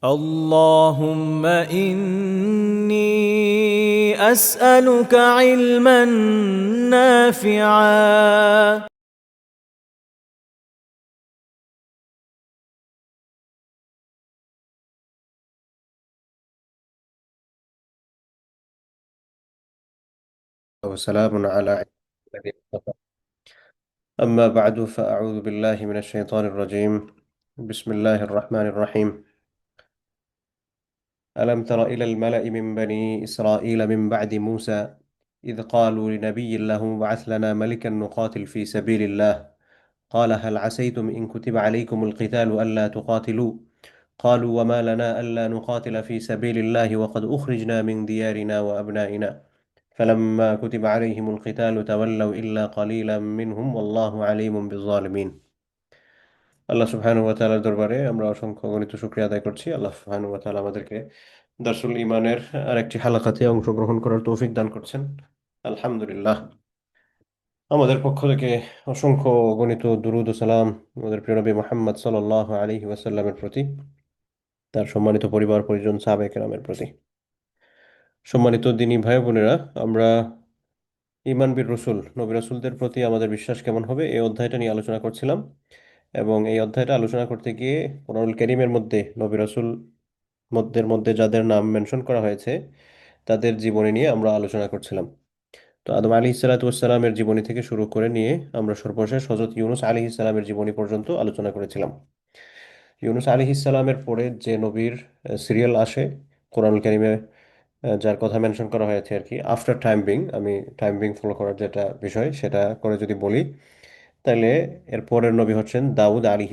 اللهم إني أسألك علما نافعا. وسلام على عباد الذين اصطفى. أما بعد فأعوذ بالله من الشيطان الرجيم. بسم الله الرحمن الرحيم. ألم تر إلى الملأ من بني إسرائيل من بعد موسى إذ قالوا لنبي له ابعث لنا ملكا نقاتل في سبيل الله قال هل عسيتم إن كتب عليكم القتال ألا تقاتلوا قالوا وما لنا ألا نقاتل في سبيل الله وقد أخرجنا من ديارنا وأبنائنا فلما كتب عليهم القتال تولوا إلا قليلا منهم والله عليم بالظالمين. আল্লাহ সুবহানাহু ওয়া তাআলার দরবারে আমরা অসংখ্য গণিত শুকরিয়া আদায় করছি। আল্লাহ সুবহানাহু ওয়া তাআলা আমাদেরকে দারসুল ইমানের আরেকটি হালাকাতে অংশগ্রহণ করার তৌফিক দান করছেন। আলহামদুলিল্লাহ। আমাদের পক্ষ থেকে অসংখ্য গণিত দুরূদ ও সালাম আমাদের প্রিয় নবী মুহাম্মদ সাল্লাল্লাহু আলাইহি ওয়াসাল্লামের প্রতি, তার সম্মানিত পরিবার পরিজন সাহাবায়ে কেরামের প্রতি। সম্মানিত দিনী ভাই বোনেরা, আমরা ঈমান বির রসুল নবী রাসূলদের প্রতি আমাদের বিশ্বাস কেমন হবে এই অধ্যায়টা নিয়ে আলোচনা করছিলাম, এবং এই অধ্যায়টা আলোচনা করতে গিয়ে কোরআনুল কারীমের মধ্যে নবী রাসূল মধ্যে যাদের নাম মেনশন করা হয়েছে তাদের জীবনী নিয়ে আমরা আলোচনা করছিলাম। তো আদম আলী সালামের জীবনী থেকে শুরু করে নিয়ে আমরা সর্বশেষ হযরত ইউনুস আলী জীবনী পর্যন্ত আলোচনা করেছিলাম। ইউনুস আলী পরে যে নবীর সিরিয়াল আসে কোরআনুল কারীমে, যার কথা মেনশন করা হয়েছে আর কি, আফটার টাইম বিং, আমি টাইম বিং ফলো করার যেটা বিষয় সেটা করে যদি বলি, তাহলে এর পরের নবী হচ্ছেন দাউদ আলী।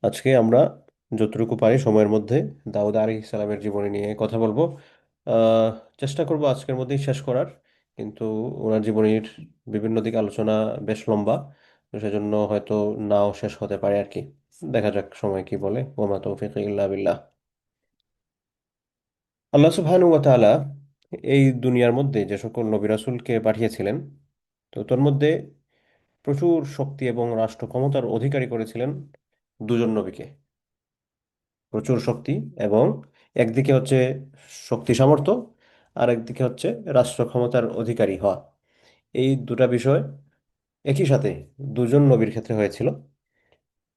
আজকে আমরা যতটুকু পারি সময়ের মধ্যে দাউদ আলাইহিস সালামের জীবনী নিয়ে কথা বলবো। আহ, চেষ্টা করব আজকের মধ্যেই শেষ করার, কিন্তু ওনার জীবনীর বিভিন্ন দিক আলোচনা বেশ লম্বা, তো সেজন্য হয়তো নাও শেষ হতে পারে আর কি। দেখা যাক সময় কি বলে। ওমা তৌফিক ইল্লা বিল্লাহ। আল্লাহ সুবহানাহু ওয়া তাআলা এই দুনিয়ার মধ্যে যে সকল নবী রাসূলকে পাঠিয়েছিলেন, তো তোর মধ্যে প্রচুর শক্তি এবং রাষ্ট্র ক্ষমতার অধিকারী করেছিলেন দুজন নবীকে। প্রচুর শক্তি এবং একদিকে হচ্ছে শক্তি সামর্থ্য, আর একদিকে হচ্ছে রাষ্ট্র ক্ষমতার অধিকারী হওয়া। এই দুটা বিষয় একই সাথে দুজন নবীর ক্ষেত্রে হয়েছিল।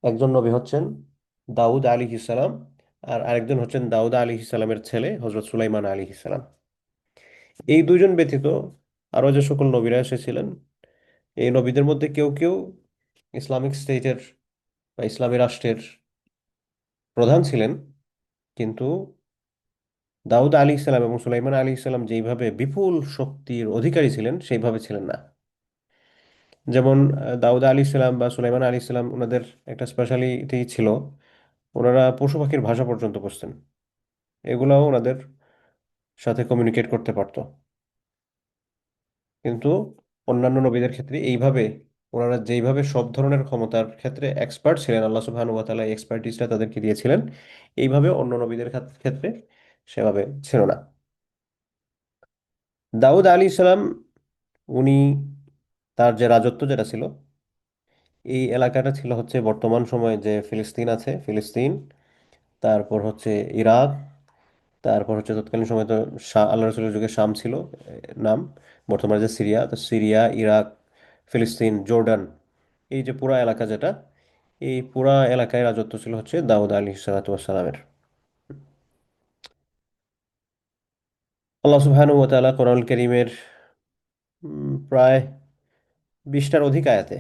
একজন নবী হচ্ছেন দাউদ আলী ইসালাম, আর আরেকজন হচ্ছেন দাউদ আলী ইসালামের ছেলে হজরত সুলাইমান আলী ইসালাম। এই দুইজন ব্যতীত আরও যে সকল নবীরা এসেছিলেন, এই নবীদের মধ্যে কেউ কেউ ইসলামিক স্টেটের বা ইসলামী রাষ্ট্রের প্রধান ছিলেন, কিন্তু দাউদ আলী ইসলাম এবং সুলাইমান আলী ইসলাম যেইভাবে বিপুল শক্তির অধিকারী ছিলেন সেইভাবে ছিলেন না। যেমন দাউদ আলী ইসলাম বা সুলাইমান আলী ইসলাম, ওনাদের একটা স্পেশালিটি ছিল, ওনারা পশু পাখির ভাষা পর্যন্ত বুঝতেন। এগুলাও ওনাদের সাথে কমিউনিকেট করতে পারতো। কিন্তু অন্যান্য নবীদের ক্ষেত্রে এইভাবে ওনারা যেইভাবে সব ধরনের ক্ষমতার ক্ষেত্রে এক্সপার্ট ছিলেন, আল্লাহ সুবহানাহু ওয়া তাআলা এই এক্সপার্টিসটা তাদেরকে দিয়েছিলেন, এইভাবে অন্য নবীদের ক্ষেত্রে সেভাবে ছিল না। দাউদ আলী ইসলাম, উনি তার যে রাজত্ব যেটা ছিল, এই এলাকাটা ছিল হচ্ছে বর্তমান সময়ে যে ফিলিস্তিন আছে, ফিলিস্তিন, তারপর হচ্ছে ইরাক, তারপর হচ্ছে তৎকালীন সময় তো আল্লাহ রসুলের যুগে শাম ছিল নাম, বর্তমানে যে সিরিয়া, তো সিরিয়া, ইরাক, ফিলিস্তিন, জর্ডান, এই যে পুরা এলাকা যেটা, এই পুরা এলাকায় রাজত্ব ছিল হচ্ছে দাউদ আলী সালামের। আল্লাহ সুবহানাহু ওয়া তাআলা কোরআনুল কারীমের প্রায় 20টার অধিক আয়াতে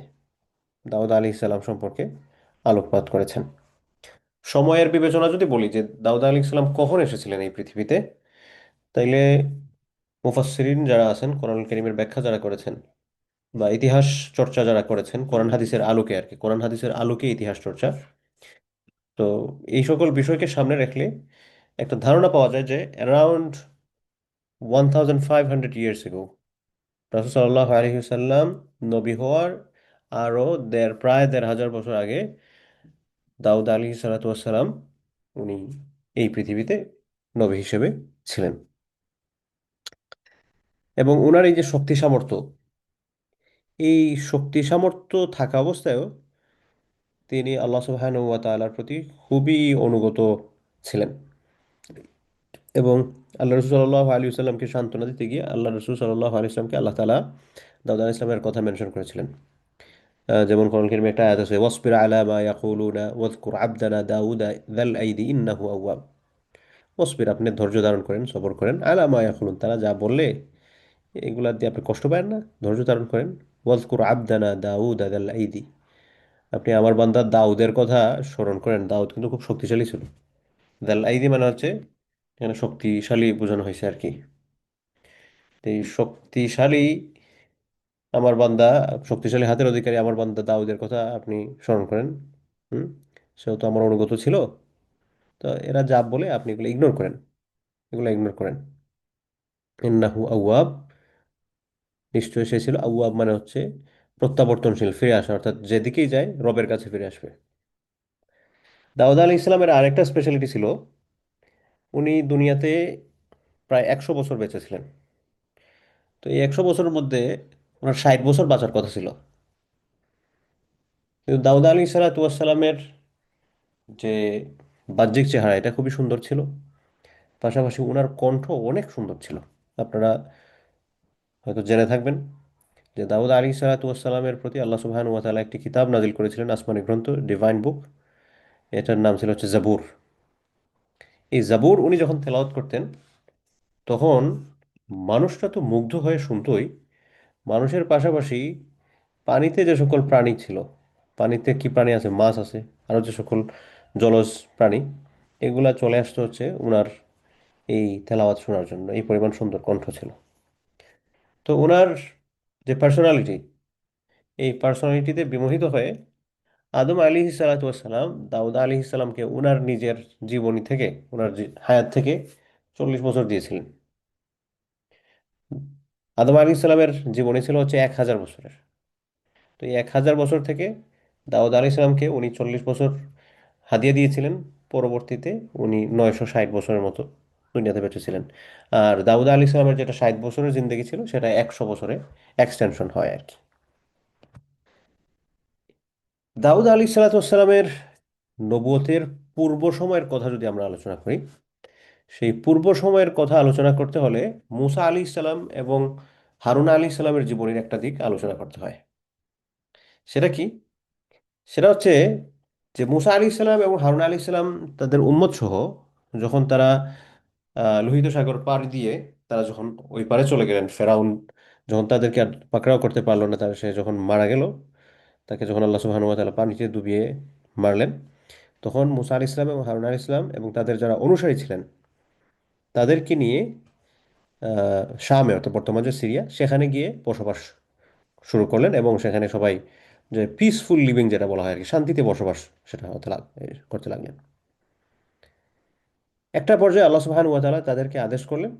দাউদ আলী সালাম সম্পর্কে আলোকপাত করেছেন। সময়ের বিবেচনা যদি বলি যে দাউদ আলী সালাম কখন এসেছিলেন এই পৃথিবীতে, তাইলে মুফাসসিরিন যারা আছেন, কোরআনুল কারীমের ব্যাখ্যা যারা করেছেন বা ইতিহাস চর্চা যারা করেছেন, কোরআন হাদিসের আলোকে আর কি, কোরআন হাদিসের আলোকে ইতিহাস চর্চা, তো এই সকল বিষয়কে সামনে রাখলে একটা ধারণা পাওয়া যায় যে অ্যারাউন্ড 1500 ইয়ার্স এগো, রাসূল সাল্লাল্লাহু আলাইহি ওয়াসাল্লাম নবী হওয়ার আরো প্রায় 1500 বছর আগে দাউদ আলী সালাম উনি এই পৃথিবীতে নবী হিসেবে ছিলেন। এবং ওনার এই যে শক্তি সামর্থ্য, এই শক্তি সামর্থ্য থাকা অবস্থায়ও তিনি আল্লাহ সুবহানাহু ওয়া তাআলার প্রতি খুবই অনুগত ছিলেন। এবং আল্লাহ রসুল সাল্লাল্লাহু আলাইহি ওয়াসাল্লামকে সান্ত্বনা দিতে গিয়ে আল্লাহ রসুল সাল্লাল্লাহু আলাইহি ওয়াসাল্লামকে আল্লাহ তাআলা দাউদ আলাইহিস সালামের কথা মেনশন করেছিলেন। যেমন কোরআন কারীমে একটা আয়াত আছে, ওয়াসবির আলা মা ইয়াকুলুনা ওয়াযকুর আবদানা দাউদা যাল আইদি ইন্নাহু আওয়াব। ওয়াসবির, আপনি ধৈর্য ধারণ করেন, সবর করেন, আলা মা ইয়াকুলুন, তারা যা বললে এগুলা দিয়ে আপনি কষ্ট পাবেন না, ধৈর্য ধারণ করেন। ওয়াযকুর আবদানা দাউদা যাল আইদি, আপনি আমার বান্দা দাউদের কথা স্মরণ করেন। দাউদ কিন্তু খুব শক্তিশালী ছিল। যাল আইদি মানে হচ্ছে এখানে শক্তিশালী বোঝানো হয়েছে আর কি। তো এই শক্তিশালী আমার বান্দা, শক্তিশালী হাতের অধিকারী আমার বান্দা দাউদের কথা আপনি স্মরণ করেন। হুম, সেও তো আমার অনুগত ছিল। তো এরা যা বলে আপনি এগুলো ইগনোর করেন, এগুলো ইগনোর করেন। ইন্নাহু আউয়াব, নিশ্চয়ই সে ছিল আউয়াব, মানে হচ্ছে প্রত্যাবর্তনশীল, ফিরে আসা, অর্থাৎ যেদিকেই যায় রবের কাছে ফিরে আসবে। দাউদ আলী ইসলামের আরেকটা স্পেশালিটি ছিল, উনি দুনিয়াতে প্রায় 100 বছর বেঁচে ছিলেন। তো এই 100 বছরের মধ্যে ওনার 60 বছর বাঁচার কথা ছিল। কিন্তু দাউদ আলী সালাতামের যে বাহ্যিক চেহারা এটা খুবই সুন্দর ছিল, পাশাপাশি ওনার কণ্ঠ অনেক সুন্দর ছিল। আপনারা হয়তো জেনে থাকবেন যে দাউদ আলী সালাতামের প্রতি আল্লাহ সুবহানাহু ওয়া তাআলা একটি কিতাব নাজিল করেছিলেন, আসমানি গ্রন্থ, ডিভাইন বুক। এটার নাম ছিল হচ্ছে জাবুর। এই জাবুর উনি যখন তেলাওয়াত করতেন তখন মানুষটা তো মুগ্ধ হয়ে শুনতোই, মানুষের পাশাপাশি পানিতে যে সকল প্রাণী ছিল, পানিতে কি প্রাণী আছে, মাছ আছে, আরও যে সকল জলজ প্রাণী, এগুলা চলে আসতো হচ্ছে ওনার এই তেলাওয়াত শোনার জন্য, এই পরিমাণ সুন্দর কণ্ঠ ছিল। তো ওনার যে পার্সোনালিটি, এই পার্সোনালিটিতে বিমোহিত হয়ে আদম আলী সালাতাম দাউদ আলী ইসালামকে ওনার নিজের জীবনী থেকে, ওনার হায়াত থেকে 40 বছর দিয়েছিলেন। আদম আলী ইসলামের জীবনী ছিল হচ্ছে 1000 বছরের। তো এই 1000 বছর থেকে দাউদ আলী ইসলামকে উনি 40 বছর হাদিয়া দিয়েছিলেন। পরবর্তীতে উনি 960 বছরের মতো দুনিয়াতে বেঁচে ছিলেন। আর দাউদ আলী ইসলামের যেটা 60 বছরের জিন্দগি ছিল সেটা 100 বছরে এক্সটেনশন হয় আর কি। দাউদ আলী সালাতামের নবুয়তের পূর্ব সময়ের কথা যদি আমরা আলোচনা করি, সেই পূর্ব সময়ের কথা আলোচনা করতে হলে মুসা আলী ইসলাম এবং হারুন আলী ইসলামের জীবনের একটা দিক আলোচনা করতে হয়। সেটা কি? সেটা হচ্ছে যে মুসা আলী ইসলাম এবং হারুন আলী ইসলাম তাদের উম্মত সহ যখন তারা লোহিত সাগর পাড়ি দিয়ে তারা যখন ওই পারে চলে গেলেন, ফেরাউন যখন তাদেরকে আর পাকড়াও করতে পারলো না, তার সে যখন মারা গেল, তাকে যখন আল্লাহ সুবহানাহু ওয়া তাআলা পানিতে ডুবিয়ে মারলেন, তখন মুসা আলী ইসলাম এবং হারুন আলী ইসলাম এবং তাদের যারা অনুসারী ছিলেন তাদেরকে নিয়ে শামে, অর্থাৎ বর্তমান যে সিরিয়া, সেখানে গিয়ে বসবাস শুরু করলেন এবং সেখানে সবাই যে পিসফুল লিভিং যেটা বলা হয় আর কি, শান্তিতে বসবাস, সেটা করতে লাগলেন। একটা পর্যায়ে আল্লাহ সুবহানাহু ওয়া তাআলা তাদেরকে আদেশ করলেন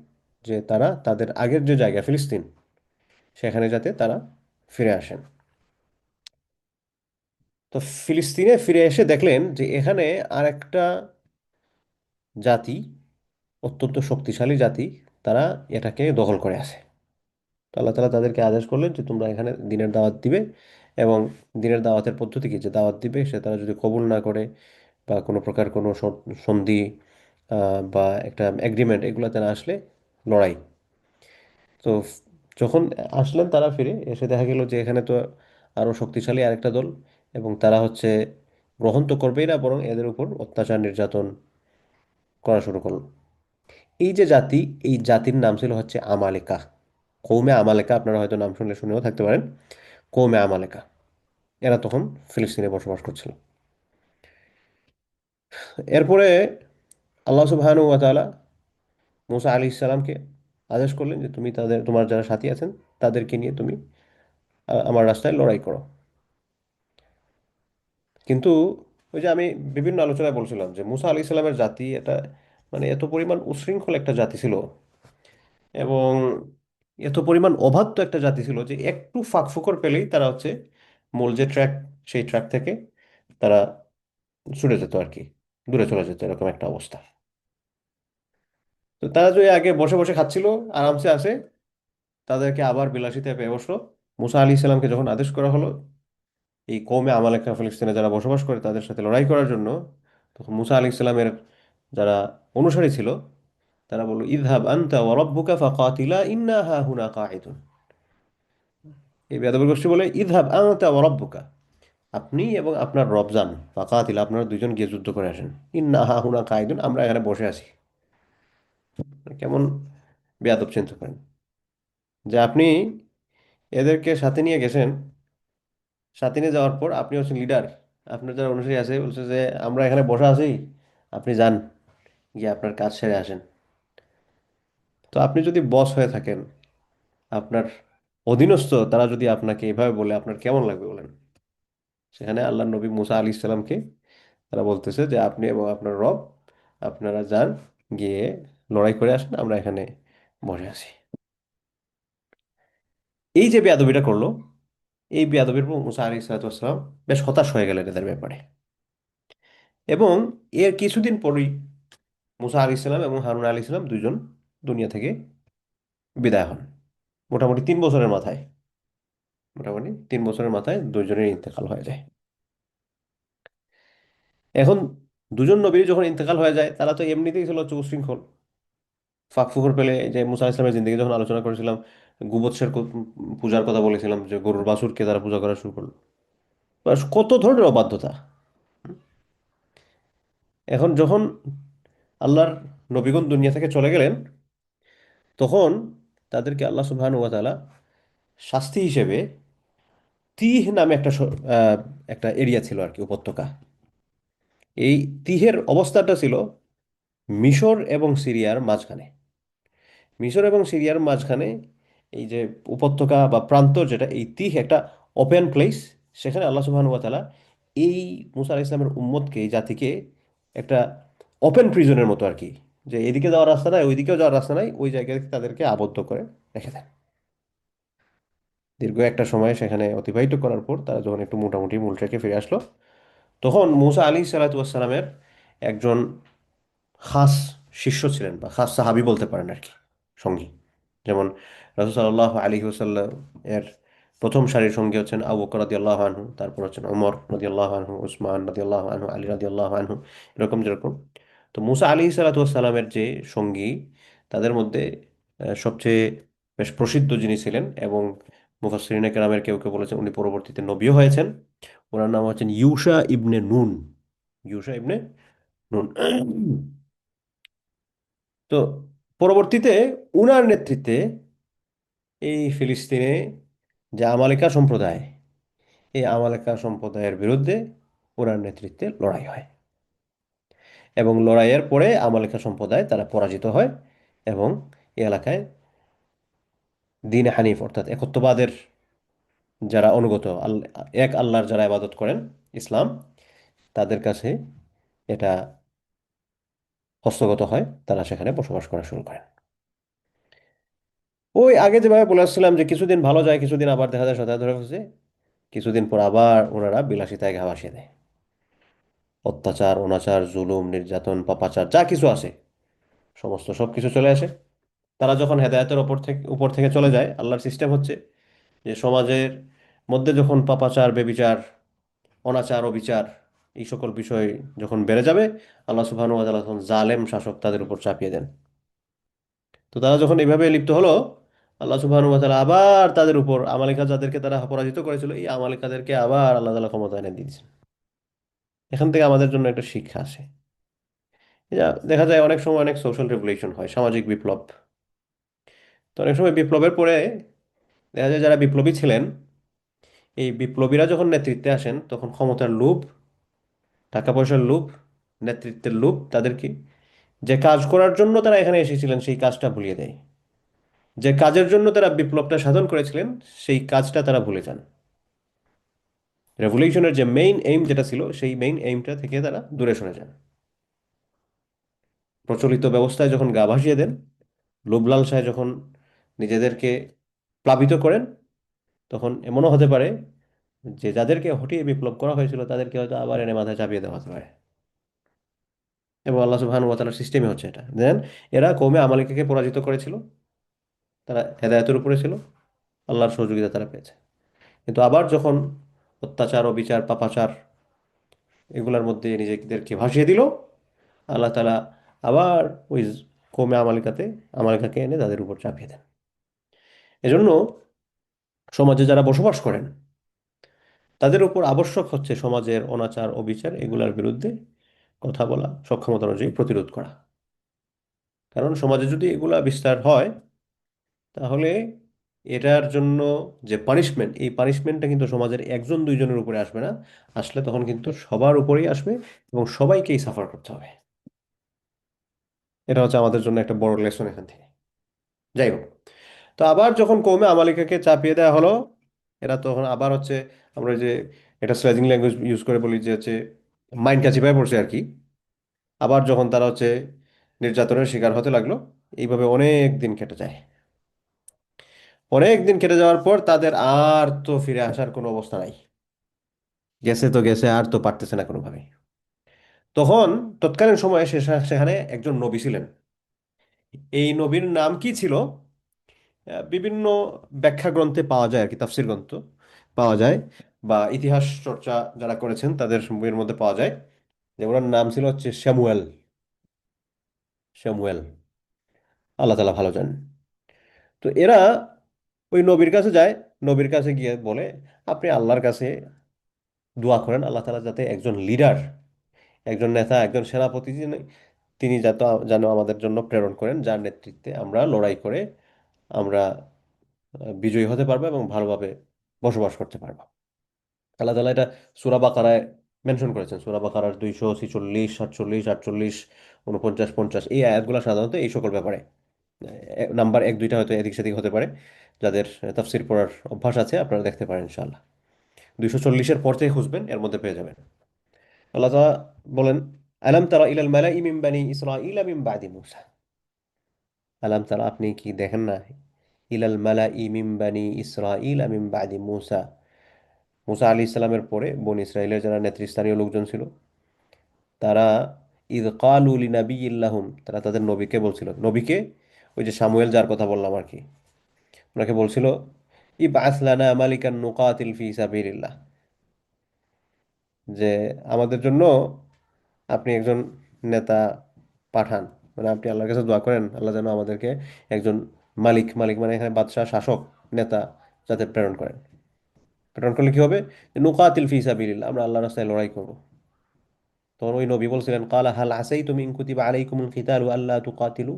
যে তারা তাদের আগের যে জায়গা ফিলিস্তিন, সেখানে যাতে তারা ফিরে আসেন। তো ফিলিস্তিনে ফিরে এসে দেখলেন যে এখানে আর একটা জাতি, অত্যন্ত শক্তিশালী জাতি, তারা এটাকে দখল করে আছে। তো আল্লাহ তাআলা তাদেরকে আদেশ করলেন যে তোমরা এখানে দিনের দাওয়াত দিবে, এবং দিনের দাওয়াতের পদ্ধতি কি, যে দাওয়াত দিবে সে তারা যদি কবুল না করে বা কোনো প্রকার কোনো সন্ধি বা একটা এগ্রিমেন্ট এগুলোতে না আসলে লড়াই। তো যখন আসলেন তারা ফিরে এসে দেখা গেল যে এখানে তো আরো শক্তিশালী আরেকটা দল, এবং তারা হচ্ছে গ্রহণ তো করবেই না, বরং এদের উপর অত্যাচার নির্যাতন করা শুরু করলো। এই যে জাতি, এই জাতির নাম ছিল হচ্ছে আমালেকা, কৌমে আমালেকা। আপনারা হয়তো নাম শুনলে শুনেও থাকতে পারেন, কৌমে আমালেকা। এরা তখন ফিলিস্তিনে বসবাস করছিল। এরপরে আল্লাহ সুবহানাহু ওয়া তাআলা মুসা আলী ইসলামকে আদেশ করলেন যে তুমি তোমার যারা সাথী আছেন তাদেরকে নিয়ে তুমি আমার রাস্তায় লড়াই করো। কিন্তু ওই যে আমি বিভিন্ন আলোচনায় বলছিলাম যে মুসা আলী ইসলামের জাতি এটা মানে এত পরিমাণ উচ্ছৃঙ্খল একটা জাতি ছিল, এবং এত পরিমাণ অবাধ্য একটা জাতি ছিল যে একটু ফাঁকফোকর পেলেই তারা হচ্ছে মূল যে ট্র্যাক, সেই ট্র্যাক থেকে তারা ছুটে যেত আর কি, দূরে চলে যেত, এরকম একটা অবস্থা। তো তারা যে আগে বসে বসে খাচ্ছিল, আরামসে আসে, তাদেরকে আবার বিলাসিতা পেয়ে বসলো। মুসা আলী ইসলামকে যখন আদেশ করা হলো এই কওমে আমালেকা ফিলিস্তিনে যারা বসবাস করে তাদের সাথে লড়াই করার জন্য, তখন মুসা আলাইহিস সালামের যারা অনুসারী ছিল তারা বলল, ইযহাব আনতা ওয়া রাব্বুকা ফাকাতিলা ইন্না হাহুনা কাঈদুন। এই বেয়াদব গোষ্ঠী বলে, ইযহাব আনতা ওয়া রাব্বুকা, আপনি এবং আপনার রব যান, ফাকাতিলা, আপনারা দুইজন গিয়ে যুদ্ধ করে আসেন, ইন্না হাহুনা কাঈদুন, আমরা এখানে বসে আছি। কেমন বেয়াদব, চিন্তা করেন যে আপনি এদেরকে সাথে নিয়ে গেছেন, সাথে নিয়ে যাওয়ার পর আপনি হচ্ছেন লিডার, আপনার যারা অনুসারী আছে বলছে যে আমরা এখানে বসে আছি, আপনি যান, গিয়ে আপনার কাজ সেরে আসেন। তো আপনি যদি বস হয়ে থাকেন, আপনার অধীনস্থ তারা যদি আপনাকে এভাবে বলে, আপনার কেমন লাগবে বলেন? সেখানে আল্লাহ নবী মুসা আলী ইসলামকে তারা বলতেছে যে আপনি এবং আপনার রব, আপনারা যান, গিয়ে লড়াই করে আসেন, আমরা এখানে বসে আছি। এই যে বেয়াদবিটা করলো, এই বেয়াদবির পর মুসা আলী সালাতাম বেশ হতাশ হয়ে গেলেন এদের ব্যাপারে। এবং এর কিছুদিন পরই মুসা আলী ইসলাম এবং হারুন আলী ইসলাম দুইজন দুনিয়া থেকে বিদায় হন। মোটামুটি 3 বছরের মাথায়, দুজনের ইন্তেকাল হয়ে যায়। এখন দুজন নবীর যখন ইন্তেকাল হয়ে যায়, তারা তো এমনিতেই ছিল উচ্ছৃঙ্খল, ফাঁক ফুকর পেলে। যে মুসা ইসলামের জিন্দগি যখন আলোচনা করেছিলাম, গুবৎসের পূজার কথা বলেছিলাম, যে গরুর বাছুরকে তারা পূজা করা শুরু করলো, বা কত ধরনের অবাধ্যতা। এখন যখন আল্লাহর নবীগণ দুনিয়া থেকে চলে গেলেন, তখন তাদেরকে আল্লাহ সুবহানাহু ওয়া তাআলা শাস্তি হিসেবে তিহ নামে একটা এরিয়া ছিল আর কি, উপত্যকা। এই তিহের অবস্থাটা ছিল মিশর এবং সিরিয়ার মাঝখানে। মিশর এবং সিরিয়ার মাঝখানে এই যে উপত্যকা বা প্রান্তর, যেটা এই তিহ একটা ওপেন প্লেস, সেখানে আল্লাহ সুবহানাহু ওয়া তাআলা এই মুসা আলাইহিস সালামের উম্মতকে, এই জাতিকে একটা ওপেন প্রিজনের মতো আর কি, যে এদিকে যাওয়ার রাস্তা নাই, ওইদিকেও যাওয়ার রাস্তা নাই, ওই জায়গায় তাদেরকে আবদ্ধ করে রেখে দেন। দীর্ঘ একটা সময় সেখানে অতিবাহিত করার পর তারা যখন একটু মোটামুটি মূল ট্রেকে ফিরে আসলো, তখন মুসা আলী সালাতামের একজন খাস শিষ্য ছিলেন, বা খাস সাহাবী বলতে পারেন আর কি, সঙ্গী। যেমন রাসূল সাল্লাল্লাহু আলাইহি ওয়াসাল্লাম এর প্রথম সারির সঙ্গী হচ্ছেন আবু বকর রাদিয়াল্লাহু আনহু, তারপর হচ্ছেন ওমর রাদিয়াল্লাহু আনহু, উসমান রাদিয়াল্লাহু আনহু, আলী রাদিয়াল্লাহু আনহু, এরকম যেরকম। তো মুসা আলী সালাতামের যে সঙ্গী, তাদের মধ্যে সবচেয়ে বেশ প্রসিদ্ধ যিনি ছিলেন, এবং মুফাসসিরিনে কেরামের কেউ কেউ বলেছেন উনি পরবর্তীতে নবীও হয়েছেন, ওনার নাম হচ্ছেন ইউশা ইবনে নুন। ইউশা ইবনে নুন। তো পরবর্তীতে উনার নেতৃত্বে এই ফিলিস্তিনে যে আমালেকা সম্প্রদায়, এই আমালেকা সম্প্রদায়ের বিরুদ্ধে উনার নেতৃত্বে লড়াই হয়, এবং লড়াইয়ের পরে আমালেকা সম্প্রদায় তারা পরাজিত হয়, এবং এই এলাকায় দ্বীন হানিফ অর্থাৎ একত্ববাদের যারা অনুগত, এক আল্লাহর যারা ইবাদত করেন, ইসলাম, তাদের কাছে এটা হস্তগত হয়, তারা সেখানে বসবাস করা শুরু করেন। ওই আগে যেভাবে বলে আসছিলাম যে কিছুদিন ভালো যায়, কিছুদিন আবার দেখা যায় সদায় ধরে ফেলছে, কিছুদিন পর আবার ওনারা বিলাসিতায় ঘা ভাসিয়ে দেয়। অত্যাচার, অনাচার, জুলুম, নির্যাতন, পাপাচার যা কিছু আছে, সমস্ত সব কিছু চলে আসে। তারা যখন হেদায়েতের উপর থেকে চলে যায়, আল্লাহর সিস্টেম হচ্ছে যে সমাজের মধ্যে যখন পাপাচার, বেবিচার, অনাচার, অবিচার, এই সকল বিষয় যখন বেড়ে যাবে, আল্লাহ সুবহানাহু ওয়া তাআলা তখন জালেম শাসক তাদের উপর চাপিয়ে দেন। তো তারা যখন এইভাবে লিপ্ত হলো, আল্লাহ সুবহানাহু ওয়া তাআলা আবার তাদের উপর, আমালিকা যাদেরকে তারা পরাজিত করেছিল, এই আমালিকাদেরকে আবার আল্লাহ তাআলা ক্ষমতা এনে দিয়েছেন। এখান থেকে আমাদের জন্য একটা শিক্ষা আছে। এটা দেখা যায় অনেক সময় অনেক সোশ্যাল রেভলিউশন হয়, সামাজিক বিপ্লব। তো অনেক সময় বিপ্লবের পরে দেখা যায় যারা বিপ্লবী ছিলেন, এই বিপ্লবীরা যখন নেতৃত্বে আসেন, তখন ক্ষমতার লোভ, টাকা পয়সার লোভ, নেতৃত্বের লোভ তাদেরকে যে কাজ করার জন্য তারা এখানে এসেছিলেন সেই কাজটা ভুলিয়ে দেয়। যে কাজের জন্য তারা বিপ্লবটা সাধন করেছিলেন, সেই কাজটা তারা ভুলে যান। রেভলিউশনের যে মেইন এইম যেটা ছিল, সেই মেইন এইমটা থেকে তারা দূরে সরে যান। প্রচলিত ব্যবস্থায় যখন গা ভাসিয়ে দেন, লোভ লালসায় যখন নিজেদেরকে প্লাবিত করেন, তখন এমনও হতে পারে যে যাদেরকে হঠিয়ে বিপ্লব করা হয়েছিল তাদেরকে হয়তো আবার এনে মাথায় চাপিয়ে দেওয়া হতে পারে। এবং আল্লাহ সুবহানাহু ওয়া তাআলার সিস্টেমই হচ্ছে এটা, দেন এরা কওমে আমালিকাকে পরাজিত করেছিল, তারা হেদায়েতের উপরে ছিল, আল্লাহর সহযোগিতা তারা পেয়েছে। কিন্তু আবার যখন অত্যাচার, অবিচার, পাপাচার এগুলোর মধ্যে নিজেদেরকে ভাসিয়ে দিল। আল্লাহ তাআলা আবার ওই কৌমে আমালিকাকে এনে তাদের উপর চাপিয়ে দেন। এজন্য সমাজে যারা বসবাস করেন তাদের উপর আবশ্যক হচ্ছে সমাজের অনাচার অবিচার এগুলোর বিরুদ্ধে কথা বলা, সক্ষমতা অনুযায়ী প্রতিরোধ করা। কারণ সমাজে যদি এগুলা বিস্তার হয় তাহলে এটার জন্য যে পানিশমেন্ট, এই পানিশমেন্টটা কিন্তু সমাজের একজন দুইজনের উপরে আসবে না, আসলে তখন কিন্তু সবার উপরেই আসবে এবং সবাইকেই সাফার করতে হবে। এটা হচ্ছে আমাদের জন্য একটা বড় লেসন এখান থেকে। যাই হোক, তো আবার যখন কৌমে আমালিকাকে চাপিয়ে দেওয়া হলো, এরা তখন আবার হচ্ছে, আমরা যে এটা স্লেজিং ল্যাঙ্গুয়েজ ইউজ করে বলি যে হচ্ছে মাইন্ড কাচিপায় পড়ছে আর কি। আবার যখন তারা হচ্ছে নির্যাতনের শিকার হতে লাগলো, এইভাবে অনেক দিন কেটে যায়। অনেক দিন কেটে যাওয়ার পর তাদের আর তো ফিরে আসার কোনো অবস্থা নাই। গেছে তো গেছে, আর তো পারতেছে না কোনোভাবে। তখন তৎকালীন সময়ে সেখানে একজন নবী ছিলেন। এই নবীর নাম কি ছিল? বিভিন্ন ব্যাখ্যা গ্রন্থে পাওয়া যায় আর কি, তাফসির গ্রন্থ পাওয়া যায়, বা ইতিহাস চর্চা যারা করেছেন তাদের বইয়ের মধ্যে পাওয়া যায় যে ওনার নাম ছিল হচ্ছে শ্যামুয়েল। শ্যামুয়েল, আল্লাহ তাআলা ভালো জানেন। তো এরা ওই নবীর কাছে যায়, নবীর কাছে গিয়ে বলে আপনি আল্লাহর কাছে দোয়া করেন আল্লাহ তাআলা যাতে একজন লিডার, একজন নেতা, একজন সেনাপতি তিনি যাতে যেন আমাদের জন্য প্রেরণ করেন, যার নেতৃত্বে আমরা লড়াই করে আমরা বিজয়ী হতে পারবো এবং ভালোভাবে বসবাস করতে পারবো। আল্লাহ তাআলা এটা সূরা বাকারায় মেনশন করেছেন। সূরা বাকারার 246, 47, 48, 49, 50 এই আয়াতগুলো সাধারণত এই সকল ব্যাপারে। নাম্বার এক দুইটা হয়তো এদিক সেদিক হতে পারে, যাদের তাফসীর পড়ার অভ্যাস আছে আপনারা দেখতে পারেন ইনশাআল্লাহ। 240-এর পর থেকে খুঁজবেন, এর মধ্যে পেয়ে যাবেন। আল্লাহ তাআলা বলেন, আলাম তারা ইলাল মালাঈ মিন বানি ইসরাঈল মিন বাদি মূসা। আলাম তারা, আপনি কি দেখেন না? ইলাল মালাঈ মিন বানি ইসরাঈল মিন বাদি মূসা, মূসা আলী ইসলামের পরে বনি ইসরাইলের যারা নেতৃস্থানীয় লোকজন ছিল, তারা ইদ কালু লিনাবিয়্যিল্লাহুম, তারা তাদের নবীকে বলছিল। নবীকে, ওই যে সামুয়েল যার কথা বললাম আর কি, ওনাকে বলছিল ইবআস লানা মালিকান নুকাতিল ফি সাবিলিল্লাহ, যে আমাদের জন্য আপনি একজন নেতা পাঠান। মানে আপনি আল্লাহর কাছে দোয়া করেন আল্লাহ যেন আমাদেরকে একজন মালিক, মালিক মানে এখানে বাদশাহ, শাসক, নেতা যাতে প্রেরণ করেন। প্রেরণ করলে কি হবে? নুকাতিল ফি সাবিলিল্লাহ, আমরা আল্লাহর রাস্তায় লড়াই করব। তখন ওই নবী বলছিলেন কালা হাল আসাইতুম ইন কুতিবা আলাইকুমুল কিতালু আল্লা তুকাতিলু,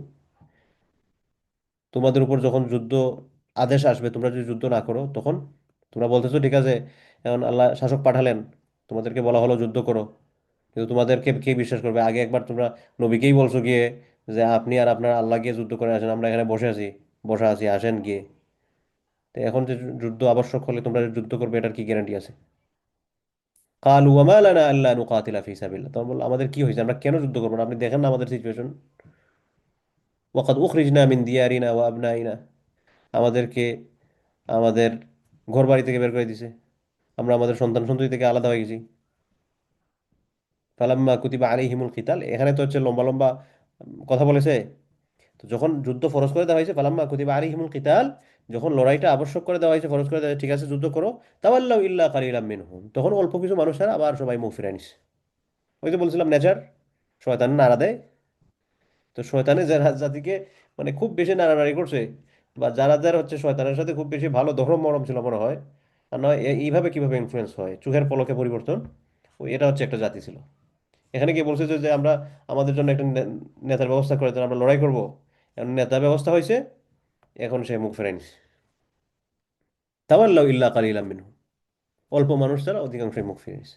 তোমাদের উপর যখন যুদ্ধ আদেশ আসবে তোমরা যদি যুদ্ধ না করো, তখন তোমরা বলতেছো ঠিক আছে এখন আল্লাহ শাসক পাঠালেন, তোমাদেরকে বলা হলো যুদ্ধ করো, কিন্তু তোমাদেরকে কে বিশ্বাস করবে? আগে একবার তোমরা নবীকেই বলছো গিয়ে যে আপনি আর আপনার আল্লাহ গিয়ে যুদ্ধ করে আসেন, আমরা এখানে বসে আছি, আসেন গিয়ে। তো এখন যে যুদ্ধ আবশ্যক হলে তোমরা যে যুদ্ধ করবে, এটার কি গ্যারান্টি আছে? কালু ওয়া লানা আল্লা নুকাতিলা ফি সাবিলিল্লাহ, তখন বললো আমাদের কি হয়েছে, আমরা কেন যুদ্ধ করবো না? আপনি দেখেন না আমাদের সিচুয়েশন। ওয়াকাদ উখরিজনা মিন দিয়ারিনা ওয়া আবনাইনা, আমাদেরকে আমাদের ঘর বাড়ি থেকে বের করে দিছে, আমরা আমাদের সন্তান সন্ততি থেকে আলাদা হয়ে গেছি। ফালাম্মা কুতিবা আলাইহিমুল কিতাল, এখানে তো হচ্ছে লম্বা লম্বা কথা বলেছে। তো যখন যুদ্ধ ফরজ করে দেওয়া হয়েছে, ফালাম্মা কুতিবা আলাইহিমুল কিতাল, যখন লড়াইটা আবশ্যক করে দেওয়া হয়েছে, ফরজ করে দেওয়া হয়েছে, ঠিক আছে যুদ্ধ করো, তাওয়াল্লাউ ইল্লা কালিলাম মিনহুম, তখন অল্প কিছু মানুষেরা আবার সবাই মুখ ফিরায় নিছে। ওই যে বলছিলাম নেচার, শয়তান নাড়া দেয়। তো শয়তানের যারা জাতিকে মানে খুব বেশি নাড়ানাড়ি করছে, বা যারা যারা হচ্ছে শয়তানের সাথে খুব বেশি ভালো ধর্ম মরম ছিল মনে হয়, আর নয় এইভাবে কিভাবে ইনফ্লুয়েন্স হয়, চোখের পলকে পরিবর্তন, ওই এটা হচ্ছে একটা জাতি ছিল। এখানে কি বলছে যে যে আমরা আমাদের জন্য একটা নেতার ব্যবস্থা করে দেন, আমরা লড়াই করব। এখন নেতা ব্যবস্থা হয়েছে, এখন সে মুখ ফেরাই নিছে। তাওয়াল্লাউ ইল্লা কালিলাম মিনহুম, অল্প মানুষ ছাড়া অধিকাংশই মুখ ফিরে নিছে।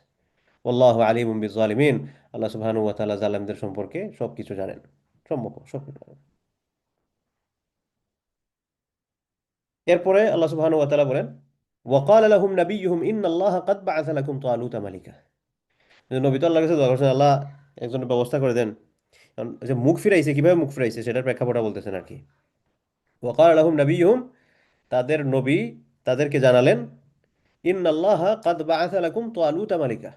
আল্লাহু আলিমুম বিজ্জালিমিন, আল্লাহ সুবহানাহু ওয়া তাআলা জালেমদের সম্পর্কে সবকিছু জানেন, সম্ভব সবকিছু জানেন। এরপরে আল্লাহ সুবহানাহু ওয়া তাআলা বলেন ওয়াকাল লাহুম নাবিয়্যুহুম ইন্নাল্লাহ কাদ বা'আথা লাকুম তালুতা মালিকা, যে নবী তো আল্লাহর কাছে দোয়া করছেন আল্লাহ একজনের ব্যবস্থা করে দেন। কারণ যে মুখ ফিরাইছে, কিভাবে মুখ ফিরাইছে সেটার প্রেক্ষাপটটা বলতেছেন আর কি। ওয়াকাল লাহুম নাবিয়্যুহুম, তাদের নবী তাদেরকে জানালেন ইন্নাল্লাহ কাদ বা'আথা লাকুম তালুতা মালিকা,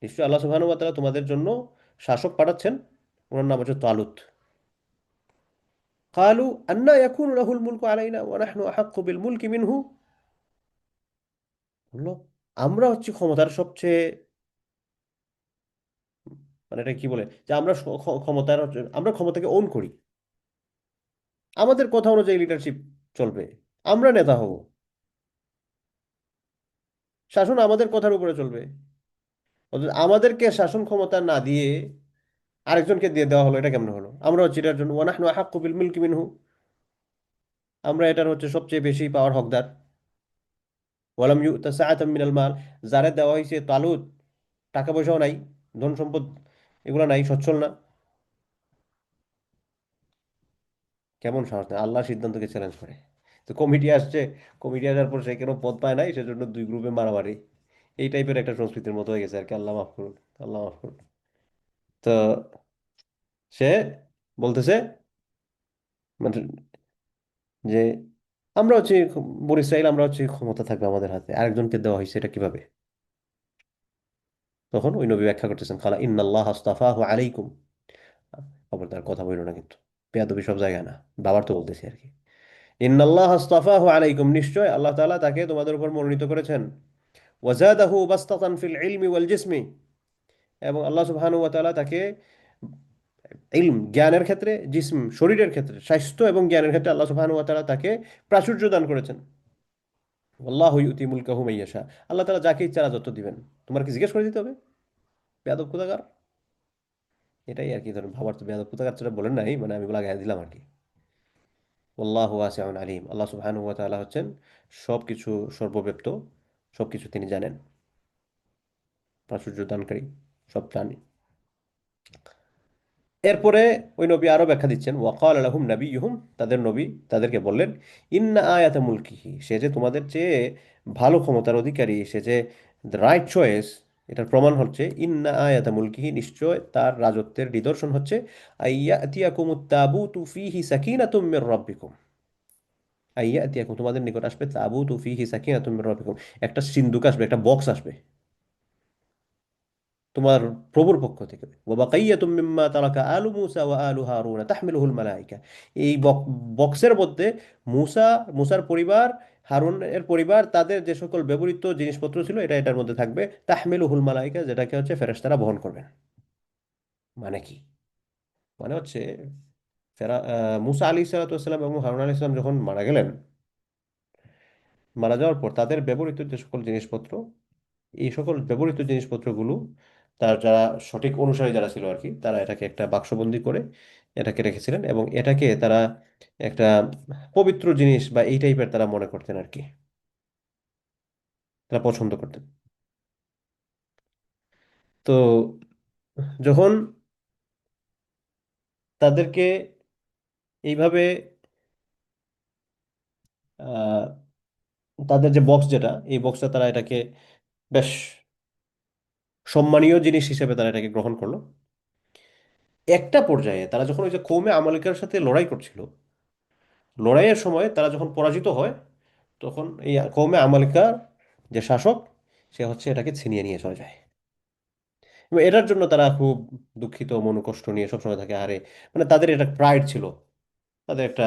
নিশ্চয়ই আল্লাহ সুবহানাহু ওয়া তাআলা তোমাদের জন্য শাসক পাঠাচ্ছেন, ওনার নাম হচ্ছে তালুত। قالوا أنى يكون له الملك علينا ونحن أحق بالملك منه, বললো আমরা হচ্ছে ক্ষমতার সবচেয়ে, মানে এটা কি বলে, যে আমরা আমরা ক্ষমতাকে ওন করি, আমাদের কথা অনুযায়ী লিডারশিপ চলবে, আমরা নেতা হব, শাসন আমাদের কথার উপরে চলবে। অথচ আমাদেরকে শাসন ক্ষমতা না দিয়ে আরেকজনকে দিয়ে দেওয়া হলো, এটা কেমন হলো? আমরা হচ্ছে এটার জন্য ওয়ানাহনু আহাক্কু বিল মিলকি মিনহু, আমরা এটার হচ্ছে সবচেয়ে বেশি পাওয়ার হকদার। ওয়ালাম ইউতা সাআতাম মিনাল মাল, যারে দেওয়া হয়েছে তালুত, টাকা পয়সাও নাই, ধন সম্পদ এগুলো নাই, সচ্ছল না, কেমন সাহস নেই আল্লাহর সিদ্ধান্তকে চ্যালেঞ্জ করে। তো কমিটি আসছে, কমিটি আসার পর সে কেন পদ পায় নাই, সেজন্য দুই গ্রুপে মারামারি, এই টাইপের একটা সংস্কৃতির মতো হয়ে গেছে আর কি। আল্লাহ মাফ করুন, আল্লাহ মাফ করুন। তো সে বলতেছে মানে যে আমরা হচ্ছে বনী ইসরাইল, আমরা হচ্ছে ক্ষমতা থাকবে আমাদের হাতে, আরেকজনকে দেওয়া হয়েছে, এটা কিভাবে? তখন ওই নবী ব্যাখ্যা করতেছেন, খালা ইন্নাল্লাহ আস্তাফাহু আলাইকুম, খবরদার কথা বলল না কিন্তু, বেয়াদবি সব জায়গায় না, বাবার তো বলতেছি আর কি। ইন্নাল্লাহ আস্তাফাহু আলাইকুম, নিশ্চয় আল্লাহ তাআলা তাকে তোমাদের উপর মনোনীত করেছেন। ওয়াজাদাহু বাসতাতান ফিল ইলমি ওয়াল জিসমি, এবং আল্লাহ সুবহানাহু ওয়া তাআলা তাকে ইলম জ্ঞানের ক্ষেত্রে, জিসম শরীরের ক্ষেত্রে, স্বাস্থ্য এবং জ্ঞানের ক্ষেত্রে আল্লাহ সুবহানাহু ওয়া তাআলা তাকে প্রাচুর্য দান করেছেন। আল্লাহু ইউতি মুলকাহু মাইয়াশা, আল্লাহ তাআলা যাকে ইচ্ছা রাজত্ব দিবেন। তোমার কি জিজ্ঞেস করে দিতে হবে? বেয়াদব কোথাকার। এটাই আর কি, ধরুন ভাবার তো বেয়াদব কোথাকার সেটা বলেন নাই, মানে আমি বলা গায়ে দিলাম আর কি। আল্লাহু ওয়াসিউন আলিম, আল্লাহ সুবহানাহু ওয়া তাআলা হচ্ছেন সবকিছু সর্বব্যাপ্ত, সবকিছু তিনি জানেন, প্রাচুর্য দানকারী, সব জানি। এরপরে ওই নবী আরো ব্যাখ্যা দিচ্ছেন, ওয়াকাল আলাহুম নাবিয়ুহুম, তাদের নবী তাদেরকে বললেন, ইন্না আয়াতা মুলকিহি, সে যে তোমাদের চেয়ে ভালো ক্ষমতার অধিকারী, সে যে রাইট চয়েস, এটার প্রমাণ হচ্ছে ইন্না আয়াতা মুলকিহি, নিশ্চয় তার রাজত্বের নিদর্শন হচ্ছে আইয়াতিয়াকুমুত তাবুতু ফীহি সাকিনাতুম মির রাব্বিকুম, আইয়াতিয়াকুম, তোমাদের নিকট আসবে তাবুতু ফীহি সাকিনাতুম মির রাব্বিকুম, একটা সিন্দুক আসবে, একটা বক্স আসবে তোমার প্রভুর পক্ষ থেকে। ওয়াবাকাইয়াতুম মিম্মা তারাকা আলু মূসা ওয়া আলু হারুন তাহমিলুহুল মালায়েকা, এই বক্সের মধ্যে মূসা, মূসার পরিবার, হারুনের পরিবার, তাদের যে সকল ব্যবহৃত জিনিসপত্র ছিল, এটা এটার মধ্যে থাকবে। তাহমিলুহুল মালায়েকা, যেটাকে হচ্ছে ফেরেশতারা বহন করবেন। মানে কি? মানে হচ্ছে মূসা আলী সাল্লাম এবং হারুন আলী ইসলাম যখন মারা গেলেন, মারা যাওয়ার পর তাদের ব্যবহৃত যে সকল জিনিসপত্র, এই সকল ব্যবহৃত জিনিসপত্রগুলো তার যারা সঠিক অনুসারী যারা ছিল আর কি, তারা এটাকে একটা বাক্সবন্দি করে এটাকে রেখেছিলেন, এবং এটাকে তারা একটা পবিত্র জিনিস বা এই টাইপের তারা মনে করতেন আর কি, তারা পছন্দ করতেন। তো যখন তাদেরকে এইভাবে আহ, তাদের যে বক্স, যেটা এই বক্সটা, তারা এটাকে বেশ সম্মানীয় জিনিস হিসেবে তারা এটাকে গ্রহণ করলো। একটা পর্যায়ে তারা যখন ওই যে কৌমে আমালিকার সাথে লড়াই করছিল, লড়াইয়ের সময় তারা যখন পরাজিত হয়, তখন এই কওমে আমালিকার যে শাসক, সে হচ্ছে এটাকে ছিনিয়ে নিয়ে চলে যায়। এবং এটার জন্য তারা খুব দুঃখিত, মনোকষ্ট নিয়ে সবসময় থাকে। আরে মানে তাদের এটা প্রাইড ছিল, তাদের একটা